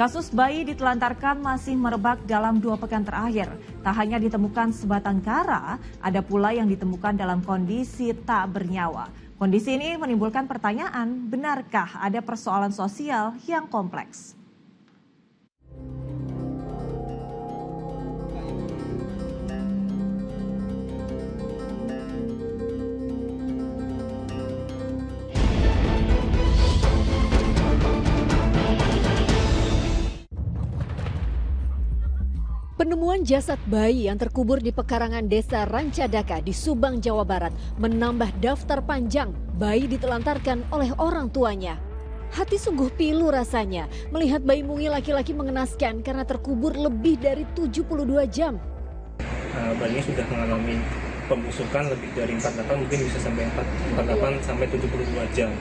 Kasus bayi ditelantarkan masih merebak dalam 2 pekan terakhir. Tak hanya ditemukan sebatang kara, ada pula yang ditemukan dalam kondisi tak bernyawa. Kondisi ini menimbulkan pertanyaan, benarkah ada persoalan sosial yang kompleks? Penemuan jasad bayi yang terkubur di pekarangan desa Rancadaka di Subang, Jawa Barat menambah daftar panjang bayi ditelantarkan oleh orang tuanya. Hati sungguh pilu rasanya melihat bayi mungil laki-laki mengenaskan karena terkubur lebih dari 72 jam. Bayinya sudah mengalami pembusukan lebih dari 48, mungkin bisa sampai 48 sampai 72 jam.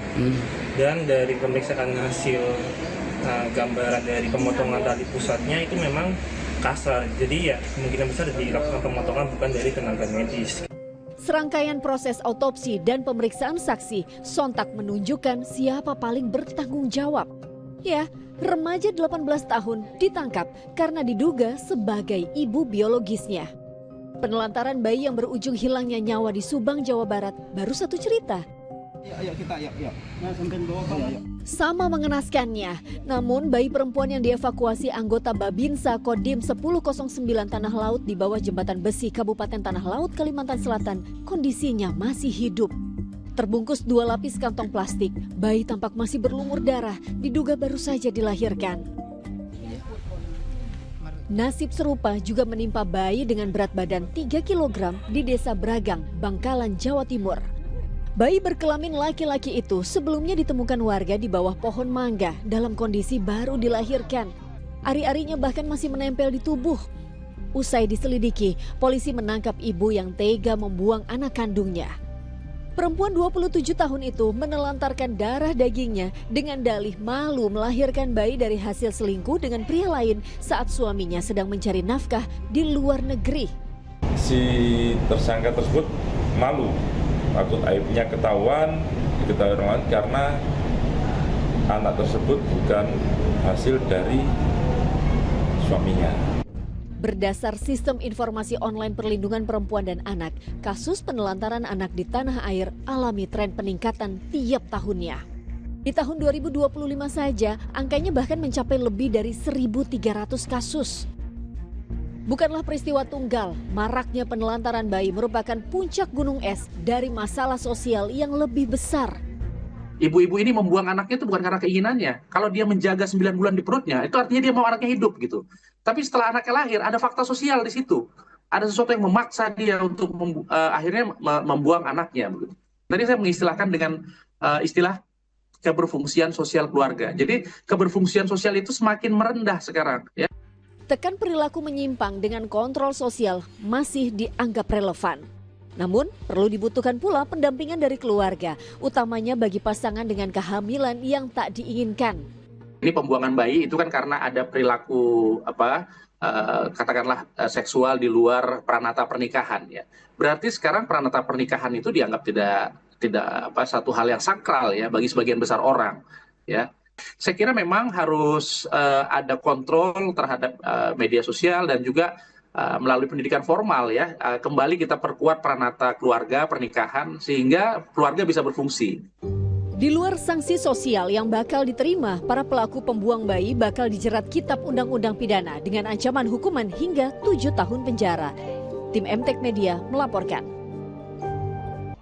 Dan dari pemeriksaan hasil gambaran dari pemotongan tali pusatnya itu memang kasar, jadi ya kemungkinan besar dilakukan pemotongan bukan dari tenaga medis. Serangkaian proses autopsi dan pemeriksaan saksi sontak menunjukkan siapa paling bertanggung jawab. Ya, remaja 18 tahun ditangkap karena diduga sebagai ibu biologisnya. Penelantaran bayi yang berujung hilangnya nyawa di Subang, Jawa Barat baru satu cerita. Ayo kita. Nah, sampai bawah Pak. Sama mengenaskannya, namun bayi perempuan yang dievakuasi anggota Babinsa Kodim 1009 Tanah Laut di bawah jembatan besi Kabupaten Tanah Laut, Kalimantan Selatan, kondisinya masih hidup. Terbungkus 2 lapis kantong plastik, bayi tampak masih berlumur darah, diduga baru saja dilahirkan. Nasib serupa juga menimpa bayi dengan berat badan 3 kg di Desa Bragang, Bangkalan, Jawa Timur. Bayi berkelamin laki-laki itu sebelumnya ditemukan warga di bawah pohon mangga dalam kondisi baru dilahirkan. Ari-arinya bahkan masih menempel di tubuh. Usai diselidiki, polisi menangkap ibu yang tega membuang anak kandungnya. Perempuan 27 tahun itu menelantarkan darah dagingnya dengan dalih malu melahirkan bayi dari hasil selingkuh dengan pria lain saat suaminya sedang mencari nafkah di luar negeri. Si tersangka tersebut malu. Takut aibnya ketahuan orang lain karena anak tersebut bukan hasil dari suaminya. Berdasar Sistem Informasi Online Perlindungan Perempuan dan Anak, kasus penelantaran anak di tanah air alami tren peningkatan tiap tahunnya. Di tahun 2025 saja, angkanya bahkan mencapai lebih dari 1.300 kasus. Bukanlah peristiwa tunggal, maraknya penelantaran bayi merupakan puncak gunung es dari masalah sosial yang lebih besar. Ibu-ibu ini membuang anaknya itu bukan karena keinginannya. Kalau dia menjaga 9 bulan di perutnya, itu artinya dia mau anaknya hidup gitu. Tapi setelah anaknya lahir, ada fakta sosial di situ. Ada sesuatu yang memaksa dia untuk akhirnya membuang anaknya. Begitu. Tadi saya mengistilahkan dengan istilah keberfungsian sosial keluarga. Jadi keberfungsian sosial itu semakin merendah sekarang, ya. Tekan perilaku menyimpang dengan kontrol sosial masih dianggap relevan. Namun, perlu dibutuhkan pula pendampingan dari keluarga, utamanya bagi pasangan dengan kehamilan yang tak diinginkan. Ini pembuangan bayi itu kan karena ada perilaku katakanlah seksual di luar pranata pernikahan, ya. Berarti sekarang pranata pernikahan itu dianggap tidak satu hal yang sakral, ya, bagi sebagian besar orang, ya. Saya kira memang harus ada kontrol terhadap media sosial dan juga melalui pendidikan formal, ya. Kembali kita perkuat pranata keluarga, pernikahan, sehingga keluarga bisa berfungsi. Di luar sanksi sosial yang bakal diterima, para pelaku pembuang bayi bakal dijerat Kitab Undang-Undang Pidana dengan ancaman hukuman hingga 7 tahun penjara. Tim MTek Media melaporkan.